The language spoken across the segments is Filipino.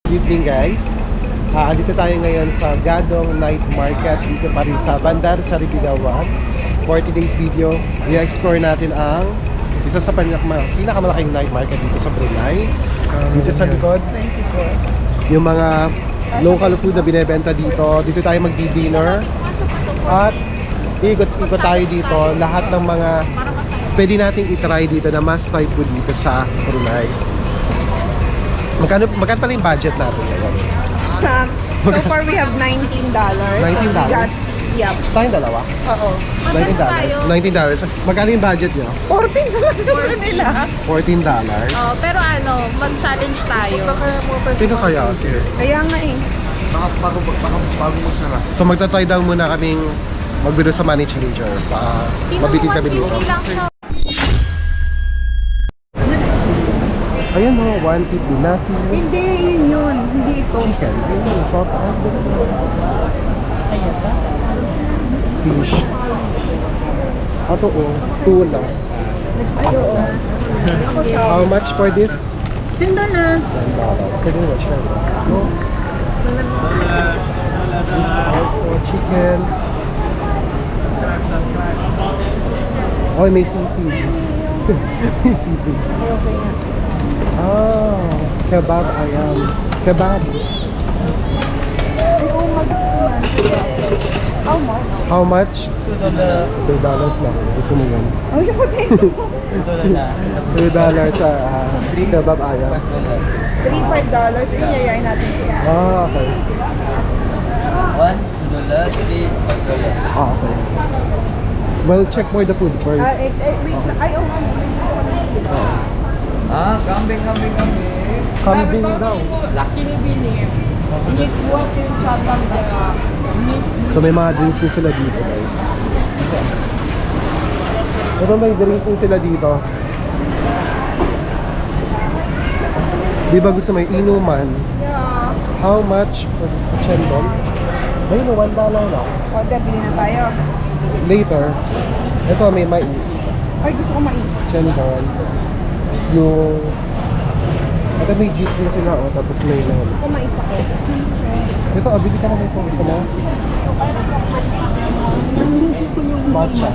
Good evening guys. Dito tayo ngayon sa Gadong Night Market dito pa rin sa Bandar Seri Begawan. 40 days video. I-explore natin ang isa sa pinakamalaking night market dito sa Brunei. Dito sa likod, yung mga local food na binebenta dito. Dito tayo magdi-dinner. At ikot-ikot tayo dito. Lahat ng mga pwede nating itry dito na must-try food dito sa Brunei. Magkano pala yung budget natin ngayon? So far we have $19. $19? Yep. Tayong dalawa? Oo. $19. Magkano yung budget nyo? 14 $14 nila. $14. Pero mag-challenge tayo. Sino kaya, sir? Kaya nga eh. Baka masarap. So magta-try down muna kaming magbiro sa money changer. Mabitin kami dito. Lang siya. Ayan mo, 150 nasi. Hindi, yun. Hindi ito. Chicken. Ayun, salt. Fish. Ato oh, tuna. How much for this? $10. Pwede mo siya. No? This also chicken. Oh, may sisig. May sisig. Kebab ayam. Kebab. How much? $2 lang. Gusto mo yun? Oh, yung potato. $2 sa kebab ayam. $3, $5. Iyayain natin siya. Okay. $1, $3, $5. Okay. Well, check for the food first. Wait lang. Ay, oh. Kambing. Kambing daw. So may mga drinks din sila dito, guys. Ito may drinks din sila dito. Di ba gusto may inuman? Yeah. How much for chendol? Ayun, $1 lang. O, bili na tayo. Later, ito may mais. Ay, gusto ko mais. Chendol. Yung... Ito may juice din sila, oh. Tapos may lemon. Ako mais ako. Ito, bili ka na ito. Gusto mo? Matcha.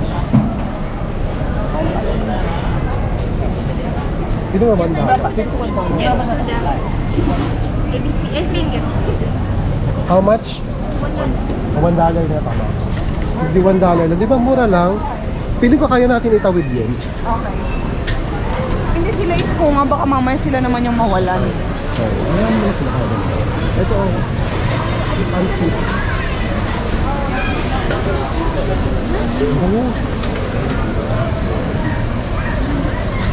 Dito ba $1? How much? $1 na tama. Hindi $1 lang. Di ba mura lang? Piling ko kaya natin itawid yun. Okay. Hindi sila isko nga. Baka mamaya sila naman yung mawalan. So, ayan mo sila kaya. Ito, pansit. Bango.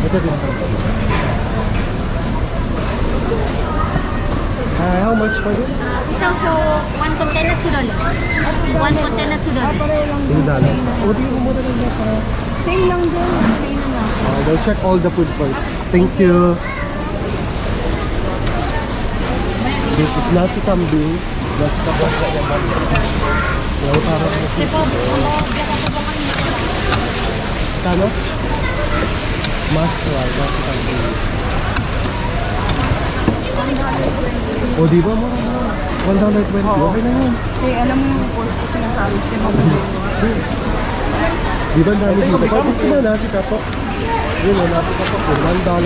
Ito din pansit. How much for this? Isang po, one container $2. One container $2. $2. O, di umura lang na para. Same lang din. We'll check all the food first. Thank you. This is nasi kambing. Nasi kambing. Wow, parang nasi. Kano? Must try nasi kambing. O, di ba mo? $1.20. Okay na yun. Eh, alam mo yung course ko sinasabi siya mabuhay. Di ba dami dito? Pag gusto mo nasi kapok. Yun o, nasi kapok. $1.20.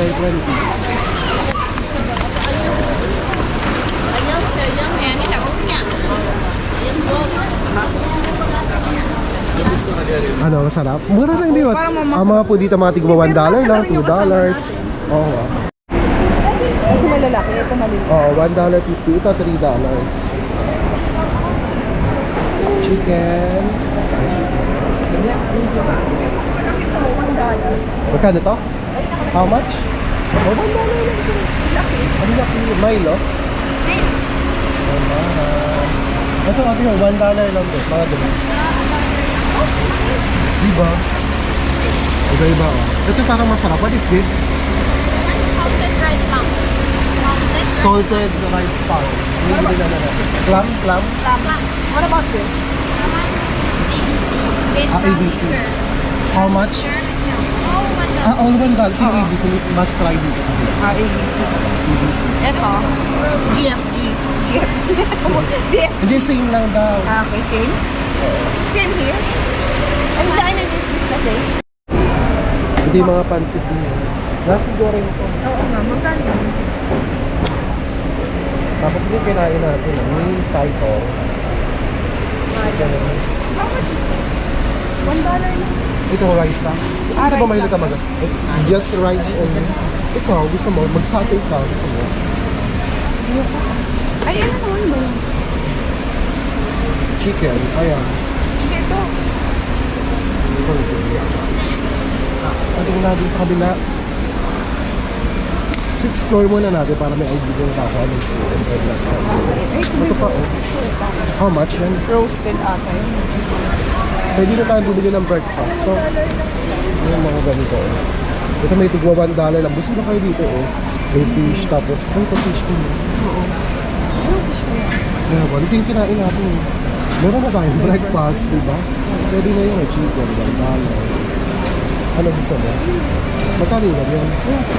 Ano, masarap? Mura lang di ba? Ang mga po dito mga tigwa $1 lang, $2. Oo. Kasi malalaki, ito maliit. Oo, $1.50. Ito $3. Chicken. Magkano to? How much? Oh, $1 lang. Ang laki. Milo? Ito, $1 lang to. Mga drinks. Diba? Iba-iba oh. Ito parang masarap. What is this? Salted rice lang. Salted rice pang. Clam? Lam. What about this? Naman is ABC. ABC. How much? All $1. Yung ABC. Must try dito kasi. ABC. ABC. Ito. DFG. Di. Hindi, same lang daw. Okay, same? Same here? Ang daan ng is the same? Hindi mga pansit din. Nasi goreng to. Oo nga, magkano yun? Tapos yung kinain natin, may saito. How much is it? $1 lang. Ito, rice lang. Ah, Ito ba rice mahilig ka lang. Just rice only. Ikaw, gusto mo, mag-satay ka, gusto mo. Ay, ano naman ba yun? Chicken, ayan. Sige, ito. Ano nga din sa kabila? 6th floor muna natin para may idea kung kasa anong food. Ay, Ito pa, oh. How much yan? roasted ata yun. Pwede na tayo bumili ng breakfast, no? Yung mga ganito, oh. Ito may tigwa $1 lang. Gusto na kayo dito, oh. May fish, tapos, ay, ito fish ko. Oo. Ano fish mo yan? Kaya ba, ito yung kinain natin. Eh. Meron na tayong breakfast, di ba? Pwede na yung chicken, $1. Ano gusto mo? Magkano yun yan?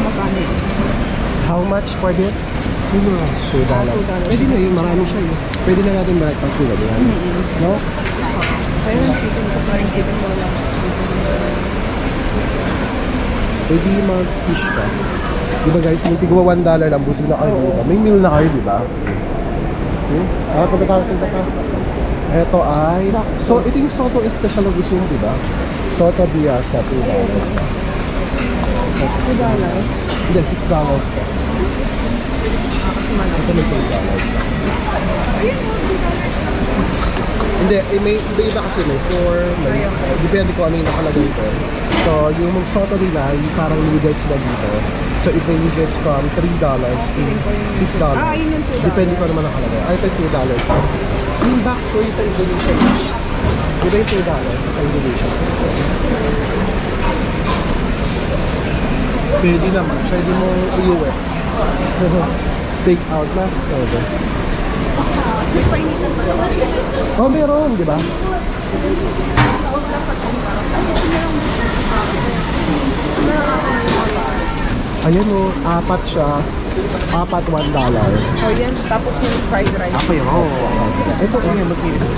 Magkano yun? How much for this? $2. Pwede na yun, marami siya yun. Pwede na natin breakfast nila yan. No? Kaya yung chicken ko, sorry, chicken mo lang. Pwede yung mag-fish ka. Diba guys, may tigwa $1 lang, busog na kayo. Diba? May meal na kayo, diba? See? Pagkatapos ka. Ito ay... So, ito yung soto special na gusto mo, diba? Soto biasa, $2. $2? Hindi, $6 ka. Kasi malaki. Ito may $2 ka. Hindi, may iba-iba kasi may 4, may... Depende kung ano yung nakalagay ko. So, yung soto nila, yung parang noodles sila dito. So, it ranges from $3 to $6. Ah, yun yung $2. Depende kung ano man nakalagay. Ay, ito yung $2. Yung bakso yung sa Indonesia. Diba yung $2 sa Indonesia? Pwede naman. Pwede mo iuwi. Take out na. Pwede. May painitan pa naman. Oh, meron, di ba? Ayan o, apat siya. Apat $1. Oh, yan. Tapos may fried rice. Ako yun, oo. Ito, ayan, magkili. $3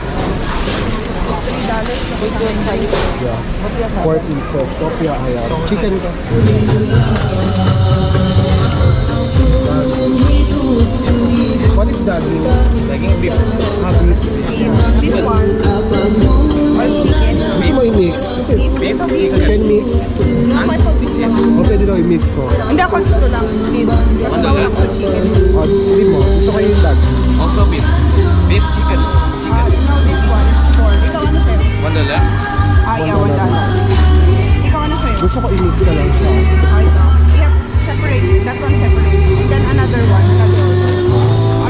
tapos yung fried rice. Yeah. 4 pieces. Kopya, ayan. Chicken ka. What is that? Laging beef. Beef. This one. Or chicken. Gusto mo i-mix? Beef. Ito beef. Can mix? Ako ito beef lang. O pwede daw i-mix, oh. Hindi ako ito lang. Beef. Kasi bawal ako sa chicken. O, hindi mo. Gusto ko yung dag. Also beef. Beef chicken. Chicken. No, this one. 4. Ikaw ano sa'yo? $1. Ah, yeah, $1. Ikaw ano sa'yo? Gusto ko i-mix na lang siya. Ah, ito. Yeah, separate. That one separate. And then another one. Another one.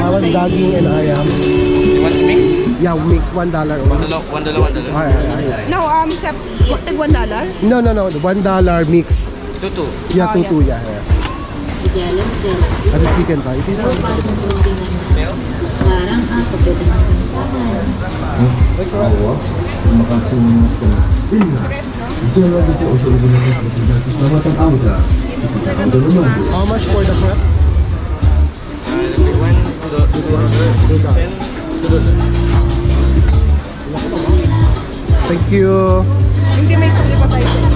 I want daging and ayam. You want to mix? Yeah, mix $1 only. $1. Ay, ay, ay. No, tig $1? No, $1 mix. Tutu. Yeah, Oh, tutu, yeah. At least we can buy it. How much for the prep? Thank you. Hindi may suli pa tayo sa'yo.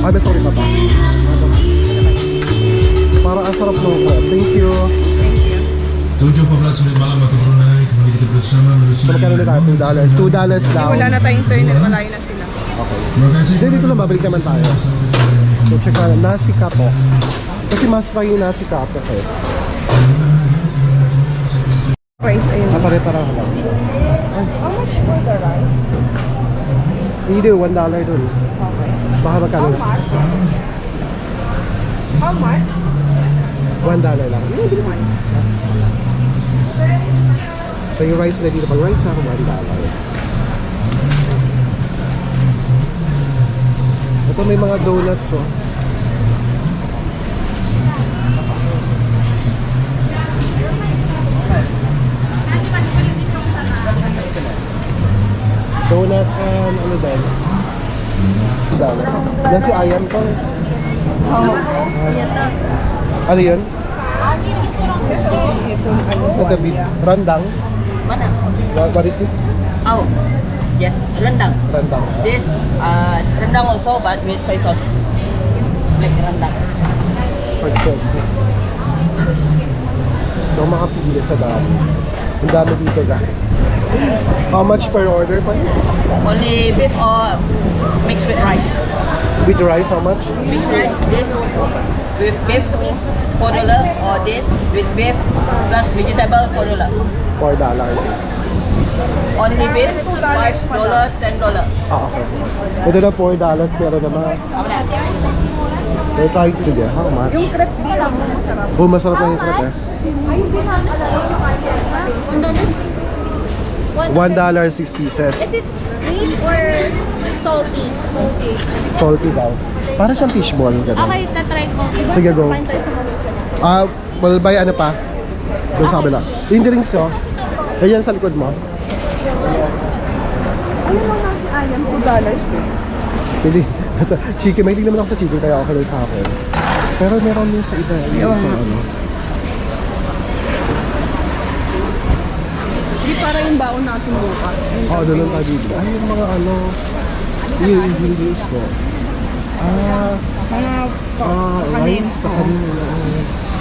Ay, may sorry pa ba? Parang ang sarap ng prep. Thank you. Thank you. 7.14 menit malam atau naik kembali kita bersama menuju So, magkano na tayo? $2. $2 daw. Wala na tayong internet. Malayo na sila. Hindi, dito lang babalik naman tayo. So, check na, nasi kapo. Kasi mas fry yung nasi kapo eh. Price, ayun. Pare-parang lang siya. How much for the rice? Either $1 dun. Okay. Baka magkano? How much? How much? $1 lang. So yung rice na dito, pag rice na ako $1. Ito may mga donuts oh. Donut and ano din? Donut. Nasi ayam to. Oo. Ano yun? Itong ano, Ito, beef. Randang. Mana? What is this? Oh, yes, rendang. Rendang. This rendang also, but with soy sauce. Like rendang. Spaghetti. So, makapili sa dami. Ang dami dito, guys. How much per order, please? Only beef or mixed with rice. With rice, how much? Mixed rice, this with beef, $4, or this with beef plus vegetable, $4. $4. Only beef, $5, $10. Ah, okay. Ito na $4, pero naman. Apa na? We're trying to get how much? Yung crepe di lang masarap. Oh, masarap na yung crepe eh. $1, 6 pieces. Is it sweet or salty? Salty. Salty daw. Para siyang fishball. Ganun. Okay, tatry ko. Sige, go. Well, buy ano pa? Doon sa kabila. Yung drinks, oh. Ayan sa likod mo. Ano mo na si Ayan? $2. Hindi. Sa chicken, may naman ako sa chicken kaya okay lang sa akin. Pero meron yung sa iba. Yung sa ano. Di para yung baon natin bukas. Oo, doon lang tayo bibili. Ay, yung mga ano. Yung ingredients ko. Mga Rice, pakanin.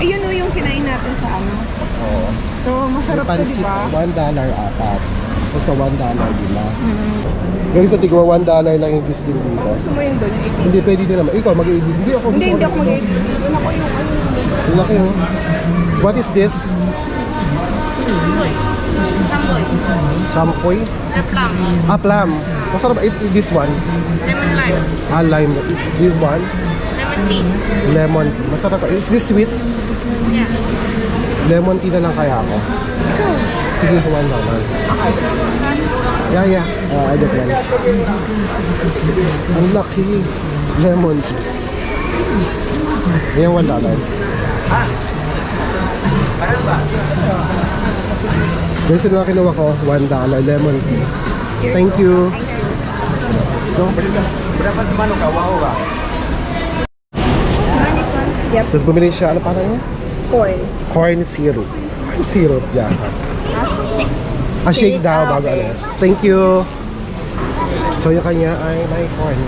Ayun o yung kinain natin sa ano. Oo. So, masarap to, di Pansit, ba? $1 apat. Basta $1 lima. Guys, sa tigwa $1 lang yung bis din dito. Gusto mo yung doon, yung ABC? Hindi, pwede din naman. Ikaw, mag-i-ABC. Hindi ako. Hindi, hindi gusto ako ko dito. mag-ABC. Doon ako yung ano. Ang laki, oh. What is this? Sampoy? Ah, plum. Masarap. This one? Lemon lime. Ah, lime. This one? Lemon tea. Lemon tea. Masarap. Is this sweet? Yeah. Lemon tea na lang kaya ako. Sige, $1. Yeah. I get one. Ang laki. Lemon tea. Ayan, $1. Guys, ito na kinuha ko, $1, lemon tea. Thank you. Let's go. Yep. Tapos bumili siya, ano parang niya? Corn. Corn syrup. Syrup, yeah. Shake. Ah, shake daw bago ano. Thank you. So yung kanya ay may corn.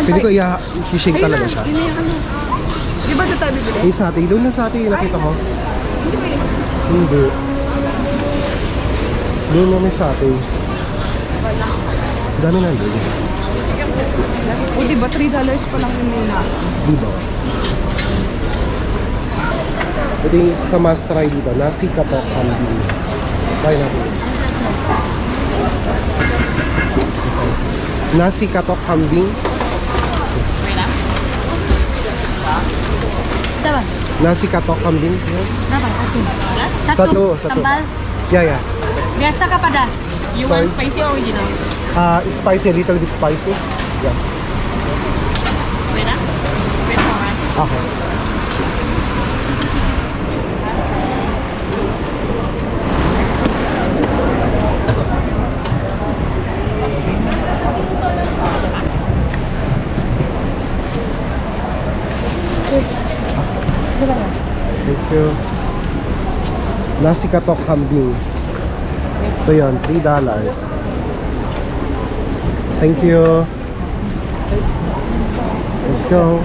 Pili ko i-shake talaga siya. Yun na yung ano. Di ba doon tayo bibili? May sati. Doon na sati nakita ko. Hindi. Doon na may sati. Dami na guys. O di ba $3 pa lang yung may nasa? Diba? Ito yung isa sa must try dito. Nasi katok kambing. Try natin. Nasi katok kambing. Dapat. Nasi katok kambing. Dapat. Satu. Sambal. Yeah. Biasa ka pa da? You Sorry? want spicy or original? Spicy, a little bit spicy. Yeah. Pwede? Pwede mo nga. Okay. Thank you. Nasi katok kambing. Ito yun, $3. Thank you. Let's go.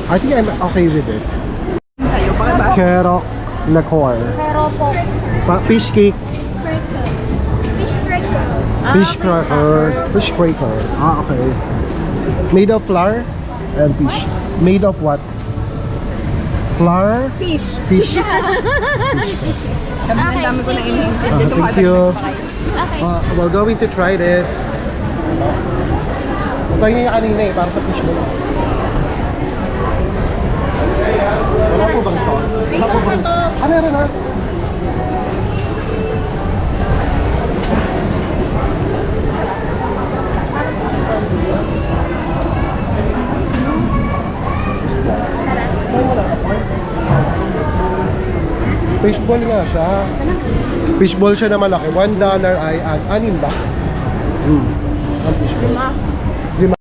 I think I'm okay with this. Tayo, bakit ba? Kerok liqueur. Pero po. Fish cake. Fish cracker. Fish cracker. Fish cracker. Ah, okay. Made of flour and fish. Made of what? Flour? Fish. Fish. Dami ko na iniintindi. Thank you. We're going to try this. Try niya yung kanina para sa fish bowl. Wala po bang sauce? Wala po bang... Ah, meron na. Fishball nga siya. Fishball siya na malaki. $1 ay anim ba? Ang fishball. Lima.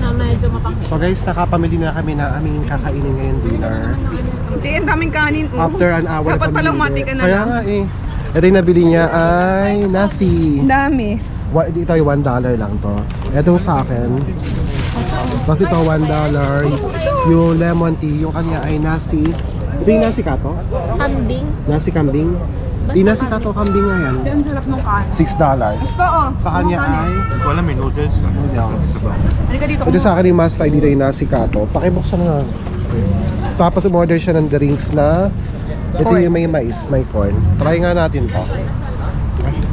Na medyo mapang. Sa guys, nakapamili na kami na aming kakainin ngayon dinner. Hindi, ang daming kanin. After an hour Dapat palang pamili. mati ka na Kaya lang. nga eh. Ito yung nabili niya ay nasi. Ang dami. Ito ay $1 lang to. Itong sa akin. Tapos ito $1. Yung lemon tea, yung kanya ay nasi. Ito yung nasi kato? Kambing. Nasi kambing. Di nasi kato kambing nga yan. Ang sarap nung kanin. $6. Ito oh. Sa kanya ay Wala, may noodles. noodles. Halika dito. Ito sa akin yung must try dito yung nasi kato. Pakibuksan nga. Tapos umorder siya ng drinks na ito Corn. yung may mais, may corn. Try nga natin to.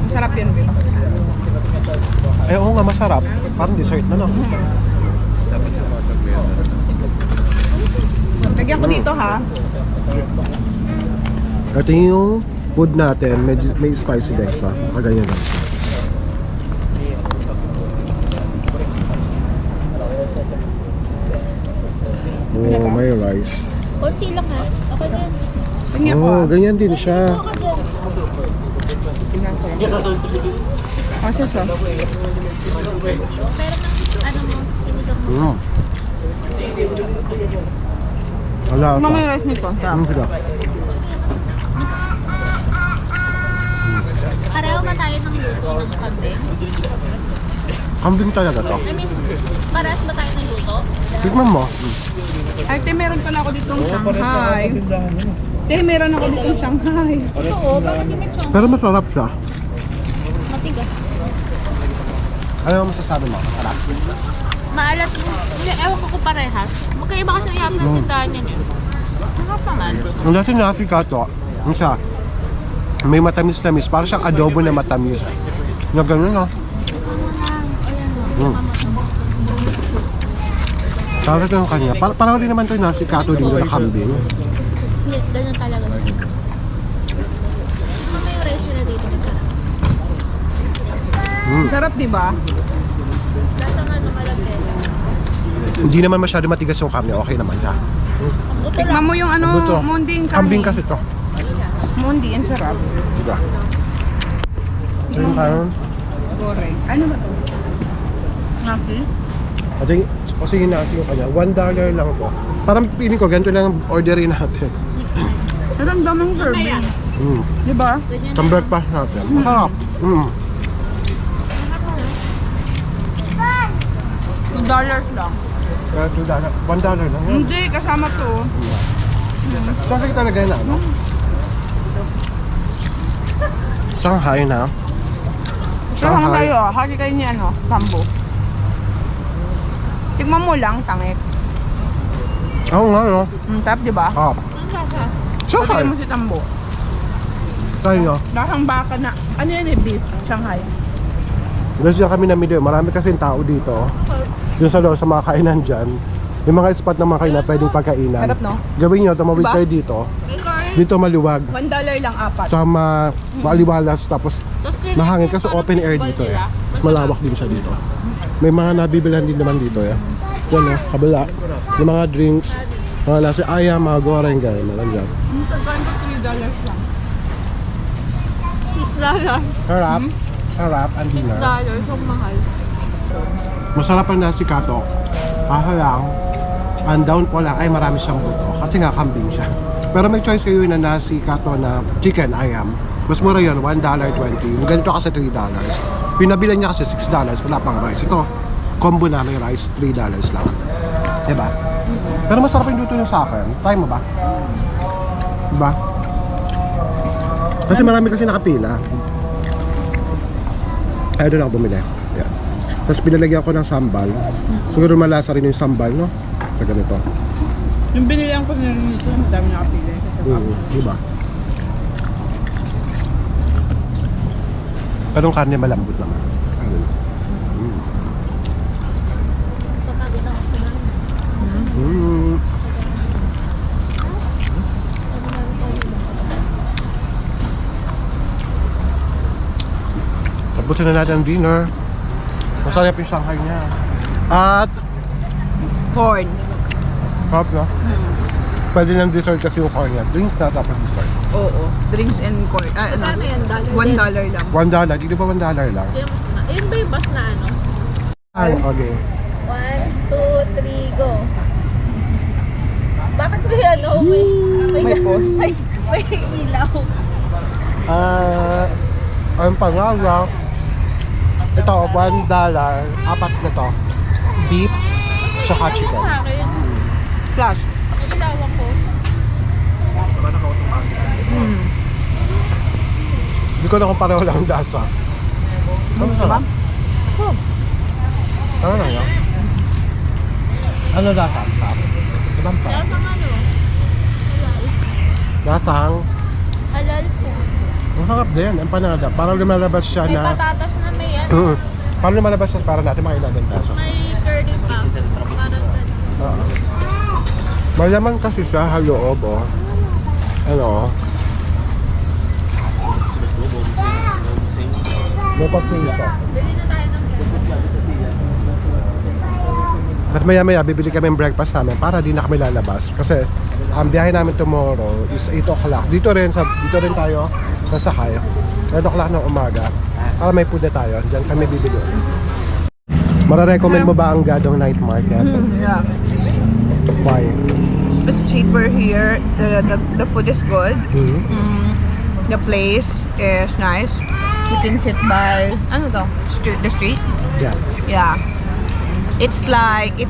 Masarap yan, Bill. Ay oo nga, masarap. Parang dessert na no. Lagyan ko dito ha. Ito yung food natin. May spicy deck pa. Kaganyan lang. Oh, may rice. Konti lang ha. Okay na yan. Tingnan ko Oh, ha. ganyan din siya. Oh, sis oh. Pero ano mo, sinigang mo. Mm. Wala Ano may pa. rice nito? Sarap. Sila. Pareho ba tayo ng luto ng kambing? Kambing talaga to. I mean, parehas ba tayo ng luto? Tikman mo. Ay, te, meron pala ako ditong Shanghai. Te, meron ako ditong Shanghai. Oo, bakit yung may chong Pero masarap siya. matigas? Ano ang masasabi mo? Masarap. Maalat mo. Hindi, ewan ko kung parehas. Magkaiba kasi ang yap ng tindahan niya niya. Sarap naman. Ang dati na Africa to, ang siya, may matamis-tamis. Parang siyang adobo na matamis. Na gano'n, no? Sarap yung kanya. Parang rin naman ito yung nasi kato dito na kambing. Hindi, ganun talaga siya. Ano yung rice nila dito? Masarap. Sarap, di ba? Lasa nga lumalagay. Hindi naman masyado matigas yung kambing. Okay naman siya. Tikman mo yung ano, Buto. munding Kambing kanin. kasi to. Mundi, ang sarap. Diba? Ito yung kanon. Goreng. Ano ba to? Naki? Ito yung, kasi yung nasi yung kanya, $1 lang to. Parang piling ko, ganito lang orderin natin. Pero ang daming serving. Di ba? Sa breakfast natin. Masarap. $2 lang. Kaya $1 lang. Yun. Hindi, kasama to. Shanghai talaga yun, ano? Shanghai na. Kasama kayo, hagi kayo ni ano, Sambo. Tignan mo lang, tangik. Oo nga, no? Tap, di ba? Ah. Shanghai. Pagkaya mo si Tambo. Tayo nyo. Lasang baka na, ano yan eh, beef, Shanghai. Gusto kami namili. Marami kasing tao dito. Doon sa loob, sa mga kainan dyan. Yung mga spot na mga kainan, pwedeng pagkainan. Sarap, no? Gawin nyo, tumawid Diba? kayo dito. Dito maluwag. $1 lang apat. Tsaka maaliwalas. Tapos mahangin kasi open air dito eh. Malawak din siya dito. May mga nabibilan din naman dito eh. Yan eh, kabila. Yung mga drinks, mga nasi ayam, mga goreng, gano'n. Malang dyan. $3 lang. $6. Harap. Harap ang dinner. $6. Ang mahal. Masarap ang nasi kato. Kaso lang, ang downfall lang ay marami siyang buto. Kasi nga kambing siya. Pero may choice kayo na nasi kato na chicken ayam. Mas mura yun, $1.20. Yung ganito kasi $3. Pinabilan niya kasi $6. Wala pang rice. Ito, combo na may rice, $3 lang. Diba? Pero masarap yung luto niya sa akin. Try mo ba? Diba? Kasi marami kasi nakapila. Ayaw doon ako bumili. Yan. Tapos pinalagyan ko ng sambal. Siguro malasa rin yung sambal, no? Sa ganito. Yung binilihan ko na rin ito, madami nakapili. Diba? Pero yung karne malambot naman. Tapusin na natin ang dinner. Masarap yung Shanghai niya. At Corn. cup, no? Pwede lang dessert kasi yung corn niya. Drinks na tapos dessert. Oo. Drinks and corn. Ah, ano? Ano yan? $1 lang. $1. Di ba $1 lang? Ayun ba yung bus na ano? Okay. 1, 2, 3, go. May ano, may post. may ilaw. Ang pangalaw, ito, $1, apat na to. Beef, tsaka chicken. Sa akin, Flash. ilaw ako. Hindi ko na kung pareho lang ang lasa. Ano Diba? Ano na yun? Ano lasa? Ibang pa. Lasang ano? Lasang, Halal po. masarap din, empanada. Parang lumalabas siya May na... patatas na may ano. Parang lumalabas siya para natin mga 11 pesos. May curly pa. Parang Oo. Malaman kasi siya sa loob, oh. Ano? May pagpito. bili na tayo ng At maya-maya, bibili kami ng breakfast namin para di na kami lalabas. Kasi ang biyahe namin tomorrow is 8 o'clock. Dito rin tayo sasakay. 8 o'clock ng umaga. Para may food na tayo. Diyan kami bibili. Mararecommend mo ba ang Gadong Night Market? Yeah. Why? It's cheaper here. The food is good. Hmm? The place is nice. You can sit by, ano to? The street? Yeah. Yeah. It's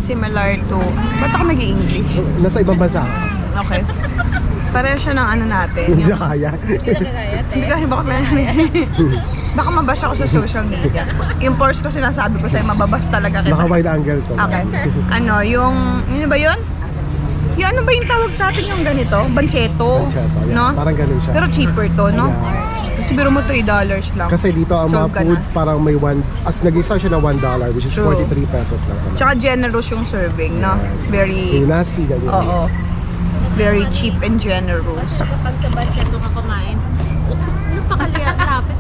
similar to, ba't ako nag-i-English? Nasa ibang bansa. Okay. Pareho siya ng ano natin. Hindi Yung, kaya. hindi kasi baka baka mabash ako sa social media. Yung post ko sinasabi ko sa'yo, mababash talaga kita. Baka wide angle to. Okay. Ano, ano ba yun? Yung ano ba yung tawag sa atin yung ganito? Bancheto. Bancheto, yeah. No? Parang ganun siya. Pero cheaper to, no? Yeah. Kasi biro mo $3 lang. Kasi dito ang mga Solve ka food na. parang may nag-start siya na $1 which is True. 43 pesos lang pala. Tsaka generous yung serving, no? Very, Yung nasi, ganyan. oo. Very cheap and generous. Kapag sa budget ka kumain, napakaliapit,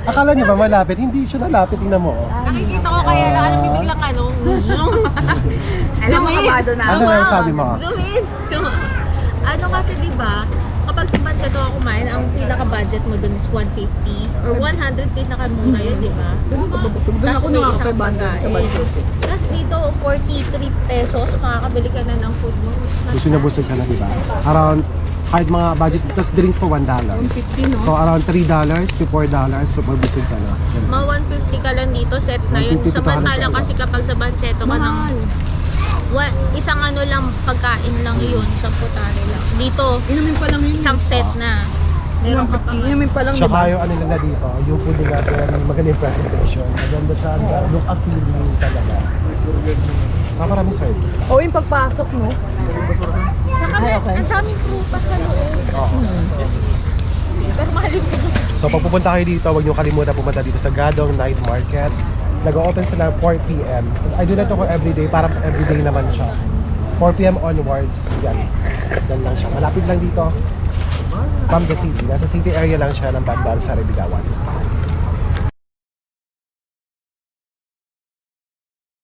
Akala niyo ba malapit? Hindi siya nalapit, tingnan mo. Oh. Nakikita ko kaya lang, alam mo biglang ano, zoom. Alam mo, kabado na. Ano na yung sabi mo? Zoom in. Zoom. Ano kasi diba, kapag sa budget ka kumain, ang pinaka-budget mo dun is 150 or 100 pinakamura yun, diba? Doon ako may nakakapay isang bundle sa pagkain. budget. Tapos dito, 43 pesos, makakabili ka na ng food mo. It's not Busog na busog ka na, di ba? Around, kahit mga budget, plus drinks po $1. 150, no? So around $3 to $4, so magbusog ka na. Ganun. mga 150 ka lang dito, set na yun. 150 to Samantalang 200 kasi kapag sa budget ka ng isang ano lang, pagkain lang yun, isang putari lang. Dito, Inumin pa lang yun. isang set na. Meron ka pa. Inumin pa lang, Tsaka yung ano nila dito, yung food nila, maganda yung presentation. Maganda siya, look appealing talaga. Makarami serve. O yung pagpasok, no? Saka ang daming prutas sa loob. Pero mahal yung prutas. So pag pupunta kayo dito, huwag niyo kalimutan pumunta dito sa Gadong Night Market. Nag-open sila 4 p.m. I do that ako everyday, parang everyday naman siya. 4 p.m. onwards, yan. Yan lang siya. Malapit lang dito. From the city. Nasa city area lang siya ng Bandar sa Ribigawan.